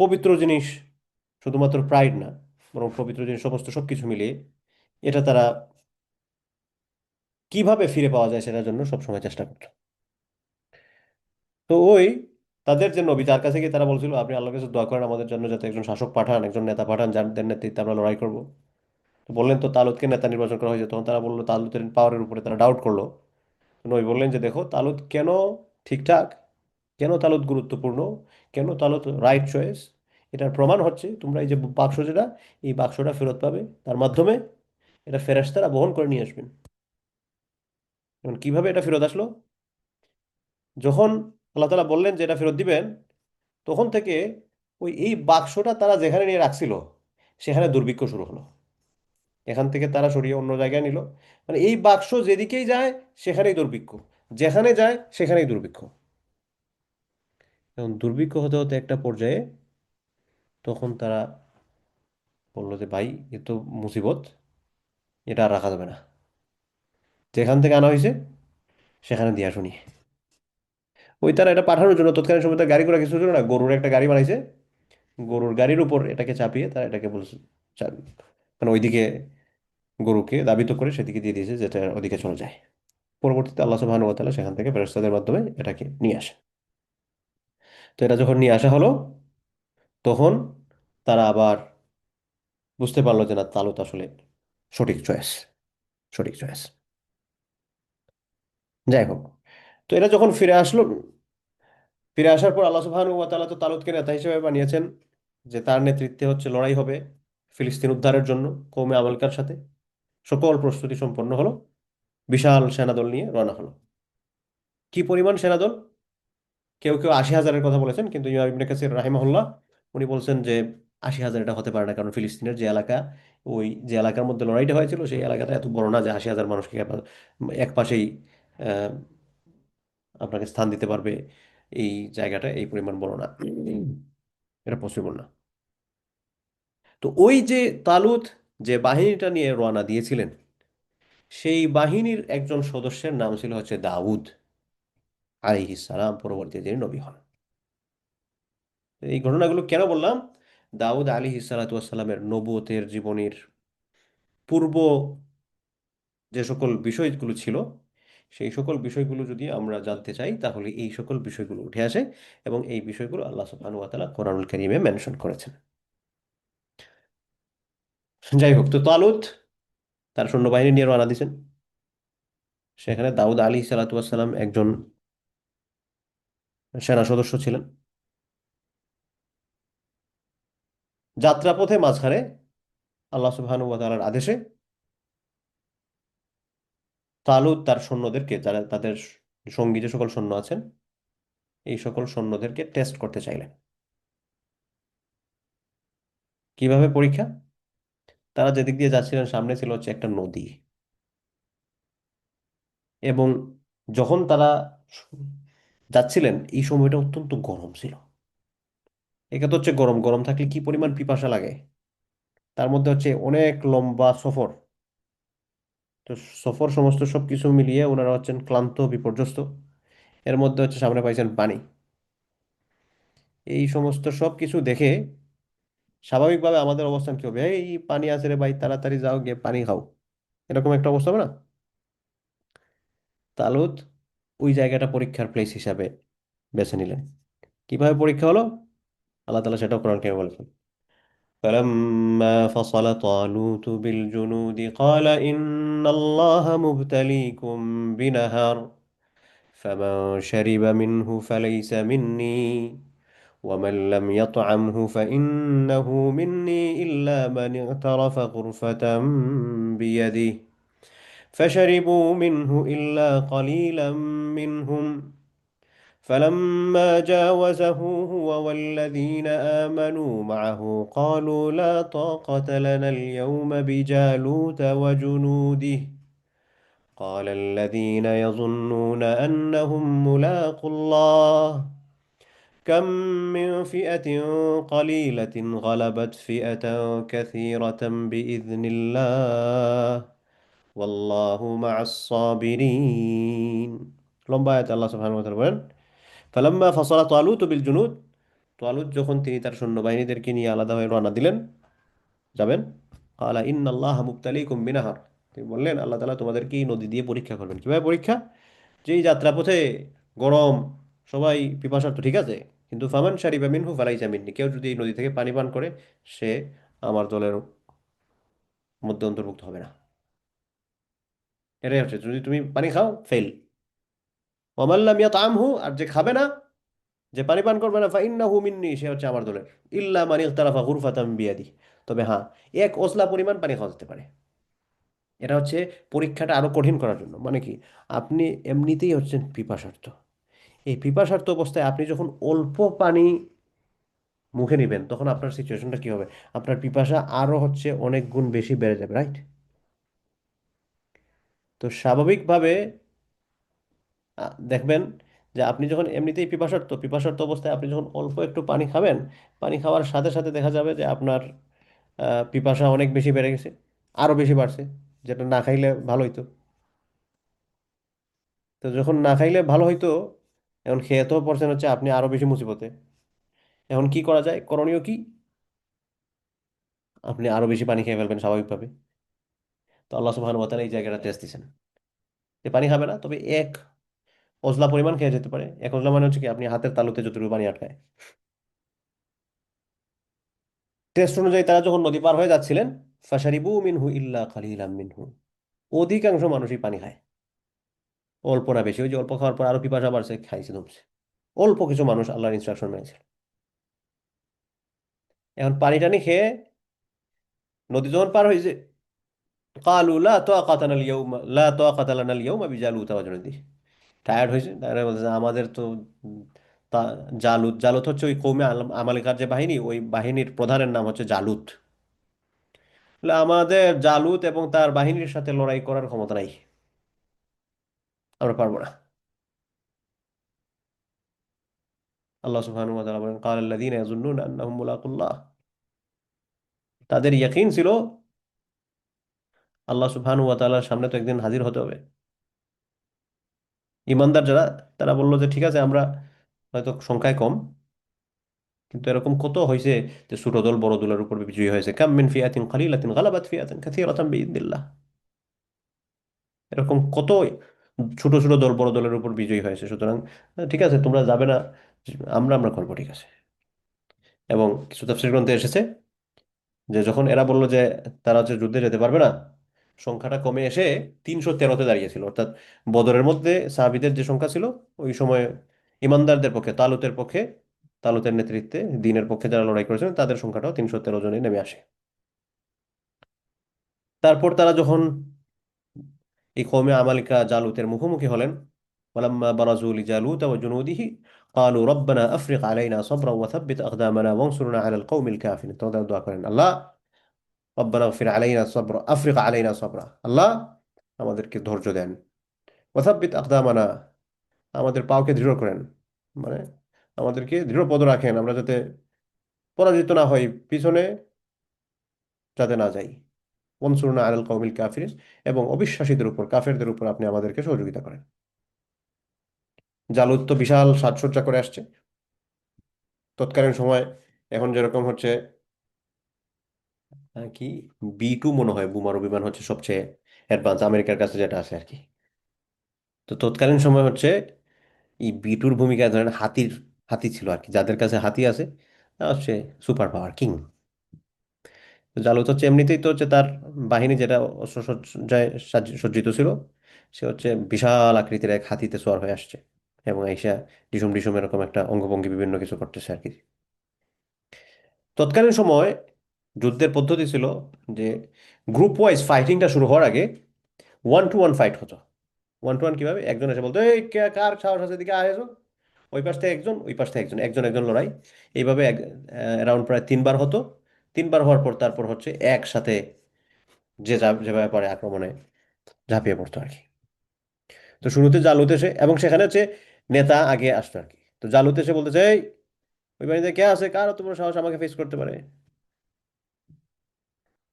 পবিত্র জিনিস, শুধুমাত্র প্রাইড না, বরং পবিত্র জিনিস সমস্ত সবকিছু মিলিয়ে এটা তারা কিভাবে ফিরে পাওয়া যায় সেটার জন্য সবসময় চেষ্টা করত। তো ওই তাদের যে নবী, তার কাছে গিয়ে তারা বলছিল, আপনি আল্লাহর কাছে দোয়া করেন আমাদের জন্য, যাতে একজন শাসক পাঠান, একজন নেতা পাঠান, যাদের নেতৃত্বে আমরা লড়াই করব। তো বললেন, তো তালুতকে নেতা নির্বাচন করা হয়েছে। তখন তারা বললো, তালুতের পাওয়ারের উপরে তারা ডাউট করলো। তো নবী বললেন যে, দেখো তালুত কেন ঠিকঠাক, কেন তালুত গুরুত্বপূর্ণ, কেন তালুত রাইট চয়েস, এটার প্রমাণ হচ্ছে তোমরা এই যে বাক্স, যেটা এই বাক্সটা ফেরত পাবে, তার মাধ্যমে এটা ফেরেশতারা বহন করে নিয়ে আসবেন। এখন কিভাবে এটা ফেরত আসলো? যখন আল্লাহ তাআলা বললেন যে এটা ফেরত দিবেন, তখন থেকে ওই এই বাক্সটা তারা যেখানে নিয়ে রাখছিল, সেখানে দুর্ভিক্ষ শুরু হলো। এখান থেকে তারা সরিয়ে অন্য জায়গায় নিল, মানে এই বাক্স যেদিকেই যায় সেখানেই দুর্ভিক্ষ, যেখানে যায় সেখানেই দুর্ভিক্ষ। এবং দুর্ভিক্ষ হতে হতে একটা পর্যায়ে তখন তারা বললো যে, ভাই এ তো মুসিবত, এটা আর রাখা যাবে না, যেখান থেকে আনা হয়েছে সেখানে দিয়ে শুনি। ওই তারা এটা পাঠানোর জন্য তৎকালীন সময় তার গাড়ি ঘোড়া কিছু ছিল না, গরুর একটা গাড়ি বানাইছে, গরুর গাড়ির উপর এটাকে চাপিয়ে তারা এটাকে বলছে, মানে ওইদিকে গরুকে ধাবিত করে সেদিকে দিয়ে দিয়েছে, যেটা ওদিকে চলে যায়। পরবর্তীতে আল্লাহ সুবহানাহু ওয়া তাআলা সেখান থেকে ফেরেশতাদের মাধ্যমে এটাকে নিয়ে আসে। তো এটা যখন নিয়ে আসা হলো, তখন তারা আবার বুঝতে পারলো যে না, তালুত আসলে সঠিক চয়েস, সঠিক চয়েস। যাই হোক, তো এটা যখন ফিরে আসলো, ফিরে আসার পর আল্লাহ সুবহানাহু ওয়া তাআলা তো তালুতকে নেতা হিসেবে বানিয়েছেন, যে তার নেতৃত্বে হচ্ছে লড়াই হবে ফিলিস্তিন উদ্ধারের জন্য কওমে আমালকার সাথে। সকল প্রস্তুতি সম্পন্ন হলো, বিশাল সেনাদল নিয়ে রওনা হলো। কি পরিমাণ সেনাদল! কেউ কেউ 80,000-এর কথা বলেছেন, কিন্তু ইমাম ইবনে কাসির রাহিমাহুল্লাহ উনি বলছেন যে 80,000 এটা হতে পারে না, কারণ ফিলিস্তিনের যে এলাকা, ওই যে এলাকার মধ্যে লড়াইটা হয়েছিল সেই এলাকাটা এত বড় না যে 80,000 মানুষকে এক পাশেই আহ, আপনাকে স্থান দিতে পারবে। এই জায়গাটা এই পরিমাণ বড় না, এটা পসিবল না। তো ওই যে তালুত যে বাহিনীটা নিয়ে রওনা দিয়েছিলেন, সেই বাহিনীর একজন সদস্যের নাম ছিল হচ্ছে দাউদ আলাইহিস সালাম, পরবর্তীতে যিনি নবী হন। এই ঘটনাগুলো কেন বললাম? দাউদ আলাইহিস সালাতু ওয়াস সালামের নবুয়তের জীবনীর পূর্ব যে সকল বিষয়গুলো ছিল, সেই সকল বিষয়গুলো যদি আমরা জানতে চাই, তাহলে এই সকল বিষয়গুলো উঠে আসে, এবং এই বিষয়গুলো আল্লাহ সুবহানাহু ওয়া তাআলা কোরআনুল কারীমে মেনশন করেছেন। যাই হোক, তো তালুত তার সৈন্যবাহিনী নিয়ে রওনা দিয়েছেন। সেখানে দাউদ আলাইহিস সালাতু ওয়াস সালাম একজন সেনা সদস্য ছিলেন। যাত্রাপথে মাঝখানে আল্লাহ সুবহানাহু ওয়া তাআলার আদেশে তালুত তার সৈন্যদেরকে, যারা তাদের সঙ্গী যে সকল সৈন্য আছেন, এই সকল সৈন্যদেরকে টেস্ট করতে চাইলেন। কিভাবে পরীক্ষা? তারা যেদিক দিয়ে যাচ্ছিলেন সামনে ছিল হচ্ছে একটা নদী, এবং যখন তারা যাচ্ছিলেন এই সময়টা অত্যন্ত গরম ছিল। একে তো হচ্ছে গরম, গরম থাকলে কি পরিমাণ পিপাসা লাগে, তার মধ্যে হচ্ছে অনেক লম্বা সফর। তো সফর সমস্ত সবকিছু মিলিয়ে ওনারা হচ্ছেন ক্লান্ত, বিপর্যস্ত। এর মধ্যে হচ্ছে সামনে পাইছেন পানি। এই সমস্ত সব কিছু দেখে স্বাভাবিকভাবে আমাদের অবস্থান কি হবে? এই পানি আছে রে ভাই, তাড়াতাড়ি যাও গিয়ে পানি খাও, এরকম একটা অবস্থা হবে না? তালুত ওই জায়গাটা পরীক্ষার প্লেস হিসাবে বেছে নিলেন। কিভাবে পরীক্ষা হলো? আল্লাহ তাআলা সেটাও কোরআন কারিমে বলেছেন। فلما فصل طالوت بالجنود قال إن الله مبتليكم بنهر فمن شرب منه فليس مني ومن لم يطعمه فإنه مني إلا من اغترف غرفة بيده فشربوا منه إلا قليلا منهم فلما جاوزه هو والذين آمنوا معه قالوا لا طاقة لنا اليوم بجالوت وجنوده قال الذين يظنون أنهم ملاقوا الله كم من فئة قليلة غلبت فئة كثيرة بإذن الله والله مع الصابرين লম্বা আয়াত আল্লাহ সুবহানাহু ওয়া তাআলা বলেন, ফালাম্মা ফাসালা তালুত বিল জুনুদ, তালুত যখন তিনি তার সৈন্যবাহিনীদেরকে নিয়ে আলাদা হয়ে রওনা দিলেন, যাবেন, ক্বালা ইন্নাল্লাহা মুবতালিকুম বিনাহার, তিনি বললেন আল্লাহ তাআলা তোমাদেরকে এই নদী দিয়ে পরীক্ষা করবেন। কিভাবে পরীক্ষা? যেই যাত্রাপথে গরম, সবাই পিপাসার্থ, ঠিক আছে, কিন্তু ফামান শারিবা মিনহু ফালাইসা মিন্নি, কেউ যদি এই নদী থেকে পানি পান করে, সে আমার দলের মধ্যে অন্তর্ভুক্ত হবে না। এটাই হচ্ছে, যদি তুমি পানি খাও ফেল। ওয়ামান লাম ইয়াতআমহু, আর যে খাবে না, যে পানি পান করবে না, ফাইন্নাহু মিন্নি, সে হচ্ছে আমার দলের। ইল্লা মান ইগতারাফা গুরফাতাম বিয়াদি, তবে হ্যাঁ, এক ওজলা পরিমাণ পানি খাওয়া যেতে পারে। এটা হচ্ছে পরীক্ষাটা আরো কঠিন করার জন্য। মানে কি, আপনি এমনিতেই হচ্ছেন পিপাসার্ত, এই পিপাসার্ত অবস্থায় আপনি যখন অল্প পানি মুখে নেবেন, তখন আপনার সিচুয়েশনটা কি হবে? আপনার পিপাসা আরো হচ্ছে অনেক গুণ বেশি বেড়ে যাবে, রাইট? তো স্বাভাবিকভাবে দেখবেন যে আপনি যখন এমনিতেই পিপাসার্ত, পিপাসার্ত অবস্থায় আপনি যখন অল্প একটু পানি খাবেন, পানি খাওয়ার সাথে সাথে দেখা যাবে যে আপনার পিপাসা অনেক বেশি বেড়ে গেছে, আরো বেশি বাড়ছে, যেটা না খাইলে ভালো হইতো। তো যখন না খাইলে ভালো হইতো, এখন খেয়ে তো পড়ছেন হচ্ছে আপনি আরো বেশি মুসিবতে। এখন কি করা যায়, করণীয় কি? আপনি আরো বেশি পানি খেয়ে ফেলবেন স্বাভাবিকভাবে। তো আল্লাহ সুবহানাহু ওয়া তাআলা এই জায়গাটা টেস্ট দিছেন যে পানি খাবে না, তবে এক ওজলা পরিমাণ খেয়ে যেতে পারে। এক ওজলা মানে হচ্ছে কি আপনি হাতের তালুতে যতটুকু পানি আটকায়। টেস্ট অনুযায়ী তারা যখন নদী পার হয়ে যাচ্ছিলেন, ফাশারিবু মিনহু ইল্লা কালিলাম মিনহু, অধিকাংশ মানুষই পানি খায়, অল্প না বেশি। ওই যে অল্প খাওয়ার পর আরো পিপাসা বাড়ছে, খাইছে ধুমছে। অল্প কিছু মানুষ আল্লাহর ইনস্ট্রাকশন মেনেছে। এখন পানি টানি খেয়ে নদী যখন পার হয়েছে, কালু লা তাকাতানা আল ইয়াউমা লা তাকাতা লানা আল ইয়াউমা বিজালুতা ওয়া জুনুদিহি, টায়ার্ড হয়েছে, তারা বলছে যে, আমাদের তো তা জালুত, জালুত হচ্ছে ওই কৌমে আমালিকার যে বাহিনী, ওই বাহিনীর প্রধানের নাম হচ্ছে জালুত। বলে, আমাদের জালুত এবং তার বাহিনীর সাথে লড়াই করার ক্ষমতা নাই, আমরা পারবো না। আল্লাহ সুবহানাহু ওয়া তাআলা বলেন, ক্বালাল্লাযীনা ইয়াযুন্নুনা আন্নাহুম মুলাকুল্লাহ, তাদের ইয়াকিন ছিল আল্লাহ সুবহানাহু ওয়া তাআলার সামনে তো একদিন হাজির হতে হবে। ইমানদার যারা, তারা বললো যে ঠিক আছে, আমরা হয়তো সংখ্যায় কম, কিন্তু এরকম কত হয়েছে যে ছোট দল বড় দলের উপর বিজয়ী হয়েছে। কাম মিন ফিয়াতিন কালিলাতিন গালাবাত ফিয়াতান কাসীরাতান বিইذনিল্লাহ, এরকম কত ছোট ছোট দল বড় দলের উপর বিজয়ী হয়েছে। সুতরাং ঠিক আছে, তোমরা যাবে না, আমরা আমরা করবো, ঠিক আছে। এবং কিছু তাফসীর গ্রন্থে এসেছে যে যখন এরা বলল যে তারা হচ্ছে যুদ্ধে যেতে পারবে না, সংখ্যাটা কমে এসে 313-তে দাঁড়িয়েছিল। অর্থাৎ বদরের মধ্যে সাহাবীদের যে সংখ্যা ছিল ওই সময়, ইমানদারদের পক্ষে, তালুতের পক্ষে, তালুতের নেতৃত্বে দ্বীনের পক্ষে যারা লড়াই করেছেন তাদের সংখ্যাটাও 313 জনে নেমে আসে। তারপর তারা যখন এই কওমে আমালিকা জালুতের মুখোমুখি হলেন, ওয়ালাম্মা বারাজু লিজালুত ওয়া জুনুদিহি ক্বালু রব্বানা আফরিগ আলাইনা সাবরা ওয়া থাব্বিত আকদামানা ওয়ানসুরনা আলাল কওমিল কাফিরিন। তো তারা দোয়া করেন, আল্লাহ রব্বানা আগফির আলাইনা সাবরা আফরিগ আলাইনা সাবরা, আল্লাহ আমাদেরকে ধৈর্য দেন, ওয়া থাব্বিত আকদামানা, আমাদের পাওকে দৃঢ় করেন, মানে আমাদেরকে দৃঢ়পদ রাখেন, আমরা যাতে পরাজিত না হই, পিছনে যাতে না যাই। ওয়ানসুরনা আলাল কওমিল কাফিরিন, এবং অবিশ্বাসীদের উপর, কাফেরদের উপর আপনি আমাদেরকে সহযোগিতা করেন। জালুত তো বিশাল সাজসজ্জা করে আসছে তৎকালীন সময়। এখন যেরকম হচ্ছে কি B2 মনে হয় বোমারু বিমান হচ্ছে সবচেয়ে অ্যাডভান্স আমেরিকার কাছে যেটা আছে আর কি। তো তৎকালীন সময় হচ্ছে এই B2-র ভূমিকায় ধরেন হাতি ছিল আর কি, যাদের কাছে হাতি আছে তারা হচ্ছে সুপার পাওয়ার কিং। তো জালুত হচ্ছে এমনিতেই তো হচ্ছে তার বাহিনী যেটা অস্ত্রসজ্জায় সজ্জিত ছিল, সে হচ্ছে বিশাল আকৃতির এক হাতিতে সওয়ার হয়ে আসছে এবং আইসা ডিসুম ডিসুম এরকম একটা অঙ্গভঙ্গি বিভিন্ন কিছু করতেছে আর কি। তৎকালীন সময় যুদ্ধের পদ্ধতি ছিল যে গ্রুপ ওয়াইজ ফাইটিংটা শুরু হওয়ার আগে 1-to-1 ফাইট হতো। 1-to-1 কিভাবে, একজন এসে বলতো এই কার সাহস আছে এদিকে আয় এসো, ওই পাশ থেকে একজন, ওই পাশ থেকে একজন, একজন একজন লড়াই। এইভাবে রাউন্ড প্রায় 3 বার হতো। 3 বার হওয়ার পর তারপর হচ্ছে একসাথে যেভাবে পারে আক্রমণে ঝাঁপিয়ে পড়তো আর কি। তো শুরুতে জালুতে এসে, এবং সেখানে হচ্ছে নেতা আগে আসতো আর কি। তো জালুতে এসে বলতেছে, এই ওই বাড়িতে কে আছে, কার তোমার সাহস আমাকে ফেস করতে পারে।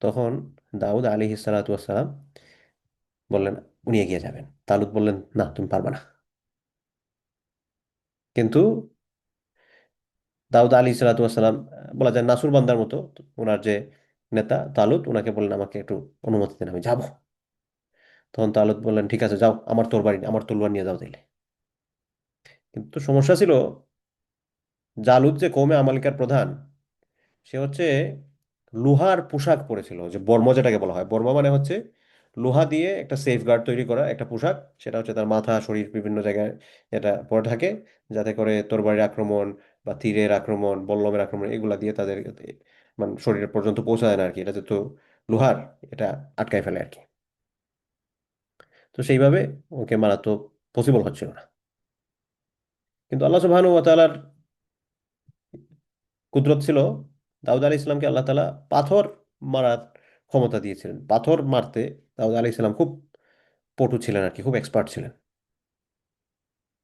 তখন দাউদ আলাইহিস সালাতু ওয়াস সালাম বললেন উনি এগিয়ে যাবেন। তালুত বললেন না, তুমি পারবে না। কিন্তু দাউদ আলী সালাতু ওয়াস সালাম, বলা যায় নাসুর বান্দার মতো, ওনার যে নেতা তালুত, ওনাকে বললেন আমাকে একটু অনুমতি দেন, আমি যাবো। তখন তালুত বললেন ঠিক আছে যাও, আমার তরবারি আমার তলোয়ার নিয়ে যাও তাইলে। কিন্তু সমস্যা ছিল, জালুত যে কওমে আমালিকার প্রধান, সে হচ্ছে লোহার পোশাক পরেছিল, যে বর্ম যেটাকে বলা হয়। বর্ম মানে হচ্ছে লোহা দিয়ে একটা সেফ গার্ড তৈরি করা একটা পোশাক। সেটা হচ্ছে তার মাথা শরীর বিভিন্ন জায়গায় এটা পরে থাকে, যাতে করে তরবারির আক্রমণ বা তীরের আক্রমণ বল্লমের আক্রমণ এগুলা দিয়ে তাদের মানে শরীরের পর্যন্ত পৌঁছা যায় না আর কি। এটা যেহেতু লোহার, এটা আটকায় ফেলে আর কি। তো সেইভাবে ওকে মারা তো পসিবল হচ্ছিল না। কিন্তু আল্লাহ সুবহানাহু ওয়া তাআলার কুদরত ছিল, দাউদ আলাইহিস সালামকে আল্লাহ তাআলা পাথর মারার ক্ষমতা দিয়েছিলেন। পাথর মারতে দাউদ আলাইহিস সালাম খুব পটু ছিলেন আর কি, খুব এক্সপার্ট ছিলেন,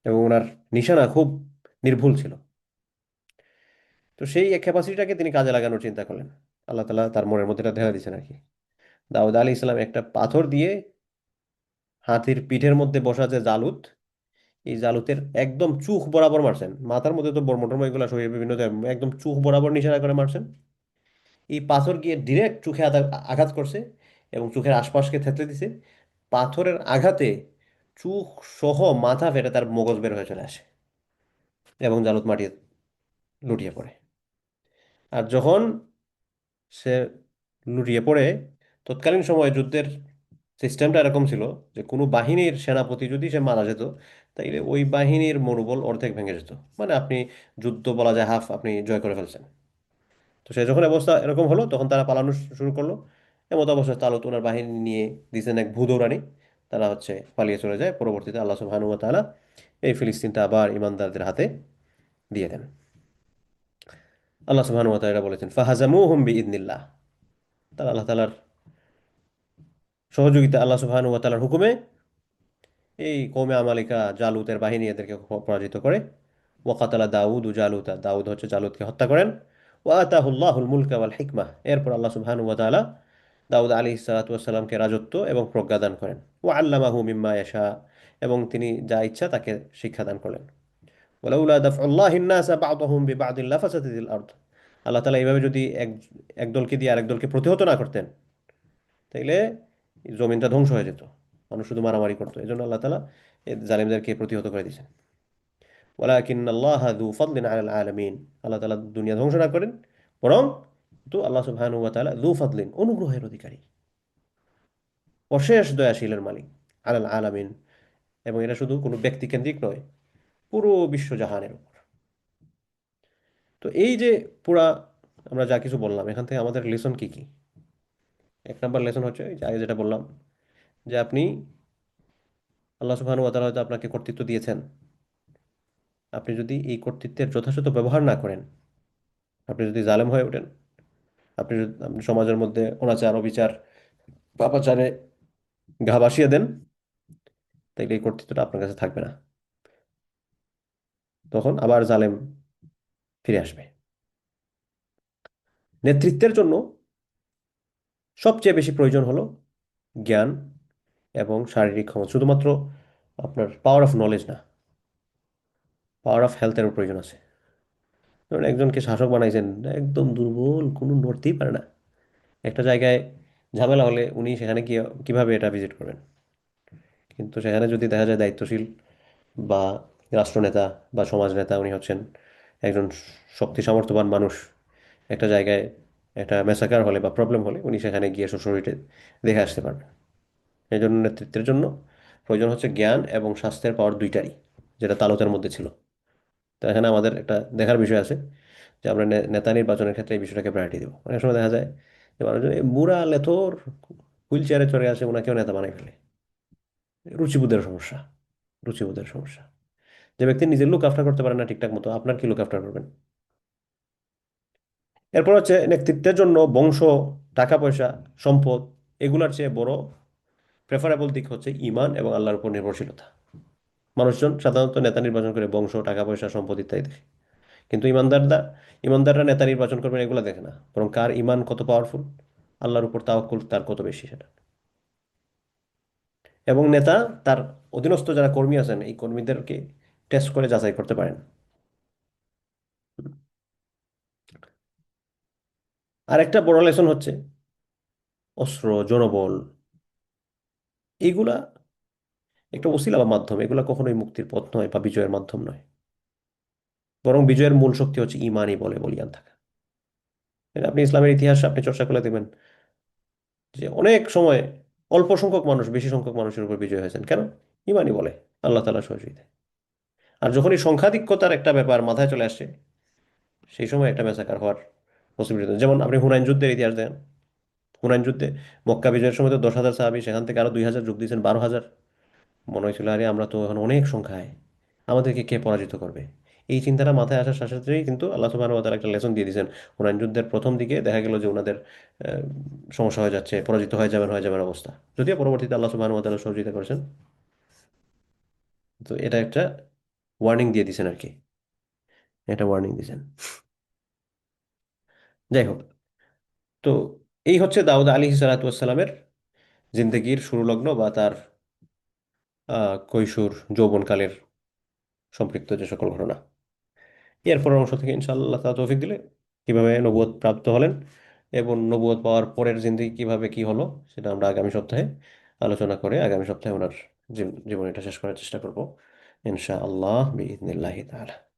এবং ওনার নিশানা খুব নির্ভুল ছিল। তো সেই ক্যাপাসিটিটাকে তিনি কাজে লাগানোর চিন্তা করলেন। আল্লাহ তাআলা তার মনের মধ্যে এটা ঢেলে দিয়েছেন আর কি। দাউদ আলাইহিস সালাম একটা পাথর দিয়ে হাতির পিঠের মধ্যে বসা যে জালুত, এই জালুতের একদম চোখ বরাবর মারছেন। মাথার মধ্যে তো বর্মটর্ম এগুলো শরীরের বিভিন্ন জায়গায়, একদম চোখ বরাবর নিশানা করে মারছেন। এই পাথর গিয়ে ডিরেক্ট চোখে আঘাত করছে এবং চোখের আশপাশকে থেতলে দিছে। পাথরের আঘাতে চোখ সহ মাথা ফেটে তার মগজ বের হয়ে চলে আসে এবং জালুত মাটি লুটিয়ে পড়ে। আর যখন সে লুটিয়ে পড়ে, তৎকালীন সময়ে যুদ্ধের সিস্টেমটা এরকম ছিল যে কোনো বাহিনীর সেনাপতি যদি সে মারা যেত, তাইলে ওই বাহিনীর মনোবল অর্ধেক ভেঙে যেত। মানে আপনি যুদ্ধ বলা যায় হাফ আপনি জয় করে ফেলছেন। তো সে যখন অবস্থা এরকম হলো তখন তারা পালানো শুরু করলো। এমত অবস্থায় তালত ওনার বাহিনী নিয়ে দিয়েছেন এক ভূদৌড়ানি। তারা পালিয়ে চলে যায়। পরবর্তীতে আল্লাহ সুবহানাহু ওয়া তাআলা এই ফিলিস্তিনটা আবার ইমানদারদের হাতে দিয়ে দেন। আল্লাহ সুবহানাহু ওয়া তাআলা এটা বলেছেন, ফাহাজামুহুম বিইذনিল্লাহ। তারা আল্লাহ তাআলার সহযোগিতা, আল্লাহ সুবহানাহু ওয়া তাআলার হুকুমে এই কওমে আমালিকা জালুতের বাহিনী এদেরকে পরাজিত করে। ওয়াকাতালা দাউদ জালুতা, দাউদ হচ্ছে জালুতকে হত্যা করেন। ওয়া আতাহুল্লাহুল মুলকা ওয়াল হিকমা, এরপর আল্লাহ সুবহানাহু ওয়া তাআলা দাউদ আলাইহিস সালাতু ওয়াস সালামকে রাজত্ব এবং প্রজ্ঞা দান করেন। ওয়া আল্লামাহু মিম্মা ইয়াশা, এবং তিনি যা ইচ্ছা তাকে শিক্ষা দান করলেন। ওয়ালাউলা দাফউল্লাহিন নাসা বা'দাহুম বিবা'দিন লাফাসাদাতিল আরদ। আল্লাহ তাআলা এইভাবে যদি এক দলকে দিয়ে আরেক দলকে প্রতিহত না করতেন, তাইলে জমিনটা ধ্বংস হয়ে যেত, মানুষ শুধু মারামারি করতো। এই জন্য আল্লাহ তাআলা এই জালিমদেরকে প্রতিহত করে দিয়েছেন। ওয়ালাকিন্নাল্লাহা যু ফাদলিন আলাল আলামিন। আল্লাহ তাআলা দুনিয়া ধ্বংস না করেন, বরং তো আল্লাহ সুবহানাহু ওয়া তাআলা যু ফাদলিন, অনুগ্রহের অধিকারী, অশেষ দয়াশীলের মালিক, আলাল আলামিন। এবং এটা শুধু কোনো ব্যক্তি কেন্দ্রিক নয়, পুরো বিশ্বজাহানের উপর। তো এই যে পুরা আমরা যা কিছু বললাম, এখান থেকে আমাদের লেসন কি কি? এক নাম্বার লেসন হচ্ছে এই যে আগে যেটা বললাম, যে আপনি আল্লাহ সুবহানাহু ওয়া তাআলা হয়তো আপনাকে কর্তৃত্ব দিয়েছেন, আপনি যদি এই কর্তৃত্বের যথাযথ ব্যবহার না করেন, আপনি যদি জালেম হয়ে ওঠেন, আপনি সমাজের মধ্যে অনাচার অবিচার পাপাচারে ঘা ভাসিয়ে দেন, তাইলে এই কর্তৃত্বটা আপনার কাছে থাকবে না। তখন আবার জালেম ফিরে আসবে। নেতৃত্বের জন্য সবচেয়ে বেশি প্রয়োজন হলো জ্ঞান এবং শারীরিক ক্ষমতা। শুধুমাত্র আপনার পাওয়ার অফ নলেজ না, পাওয়ার অফ হেলথেরও প্রয়োজন আছে। ধরুন একজনকে শাসক বানাইছেন, একদম দুর্বল, কোনো নড়তেই পারে না, একটা জায়গায় ঝামেলা হলে উনি সেখানে গিয়ে কিভাবে এটা ভিজিট করবেন? কিন্তু সেখানে যদি দেখা যায় দায়িত্বশীল বা রাষ্ট্রনেতা বা সমাজ নেতা, উনি হচ্ছেন একজন শক্তি সামর্থ্যবান মানুষ, একটা জায়গায় একটা মেসাকার হলে বা প্রবলেম হলে উনি সেখানে গিয়ে সশরীরে দেখে আসতে পারবেন। এই জন্য নেতৃত্বের জন্য প্রয়োজন হচ্ছে জ্ঞান এবং স্বাস্থ্যের পাওয়ার দুইটারই, যেটা তালতের মধ্যে ছিল। তো এখানে আমাদের একটা দেখার বিষয় আছে যে আমরা নেতা নির্বাচনের ক্ষেত্রে এই বিষয়টাকে প্রায়োরিটি দেবো। অনেক সময় দেখা যায় যে মানুষজন এই বুড়া লেথর হুইল চেয়ারে চড়ে আসে, ওনাকেও নেতা বানাই ফেলে। রুচিবোধের সমস্যা, রুচিবোধের সমস্যা। যে ব্যক্তি নিজের লুক আফটার করতে পারে না ঠিকঠাক মতো, আপনার কি লুক আফটার করবেন? এরপর হচ্ছে নেতৃত্বের জন্য বংশ, টাকা পয়সা, সম্পদ, এগুলার চেয়ে বড় প্রেফারেবল দিক হচ্ছে ঈমান এবং আল্লাহর উপর নির্ভরশীলতা। মানুষজন সাধারণত নেতা নির্বাচন করে বংশ, টাকা পয়সা, সম্পদ ইত্যাদি দেখে। কিন্তু ইমানদাররা নেতা নির্বাচন করবেন এগুলো দেখে না, বরং কার ঈমান কত পাওয়ারফুল, আল্লাহর উপর তাওয়াক্কুল তার কত বেশি সেটা। এবং নেতা তার অধীনস্থ যারা কর্মী আছেন, এই কর্মীদেরকে টেস্ট করে যাচাই করতে পারেন। আর একটা বড় লেসন হচ্ছে অস্ত্র, জনবল, এইগুলা একটা ওসিলা বা মাধ্যম, এগুলা কখনোই মুক্তির পথ নয় বা বিজয়ের মাধ্যম নয়। বরং বিজয়ের মূল শক্তি হচ্ছে ইমানই, বলে বলিয়ান থাকা। এটা আপনি ইসলামের ইতিহাস আপনি চর্চা করলে দেখবেন যে অনেক সময় অল্প সংখ্যক মানুষ বেশি সংখ্যক মানুষের উপর বিজয় হয়েছেন। কেন? ইমানই বলে, আল্লাহ তাআলার সহযোগিতায়। আর যখনই সংখ্যাধিক্যতার একটা ব্যাপার মাথায় চলে আসছে, সেই সময় একটা ম্যাসাকার হওয়ার পসিবিলিটি। যেমন আপনি হুনাইন যুদ্ধের ইতিহাস দেন। হুনাইন যুদ্ধে মক্কা বিজয়ের সময় তো 10,000 সাহাবী, সেখান থেকে আরো 2,000 যোগ দিয়েছেন, 12,000। মনে হয়েছিল আরে আমরা তো এখন অনেক সংখ্যায়, আমাদেরকে কে পরাজিত করবে? এই চিন্তাটা মাথায় আসার সাথে সাথেই কিন্তু আল্লাহ সুবহানাহু ওয়া তাআলা একটা লেসন দিয়ে দিয়েছেন। হুনাইন যুদ্ধের প্রথম দিকে দেখা গেল যে ওনাদের আহ, সমস্যা হয়ে যাচ্ছে, পরাজিত হয়ে যাবেন অবস্থা। যদিও পরবর্তীতে আল্লাহ সুবহানাহু ওয়া তাআলা সহযোগিতা করেছেন। তো এটা একটা ওয়ার্নিং দিয়ে দিয়েছেন আর কি, এটা ওয়ার্নিং দিয়েছেন। যাই হোক, তো এই হচ্ছে দাউদ আলাইহিস সালাতু ওয়াস সালামের জিন্দেগির শুরু লগ্ন বা তার কৈশোর যৌবনকালের সম্পৃক্ত যে সকল ঘটনা। এরপরের অংশ থেকে ইনশাআল্লাহ তাআলা তৌফিক দিলে কিভাবে নবুয়ত প্রাপ্ত হলেন এবং নবুয়ত পাওয়ার পরের জিন্দেগি কিভাবে কি হলো সেটা আমরা আগামী সপ্তাহে আলোচনা করে আগামী সপ্তাহে ওনার জীবনীটা শেষ করার চেষ্টা করব ইনশাআল্লাহ বিইذنিল্লাহি তাআলা।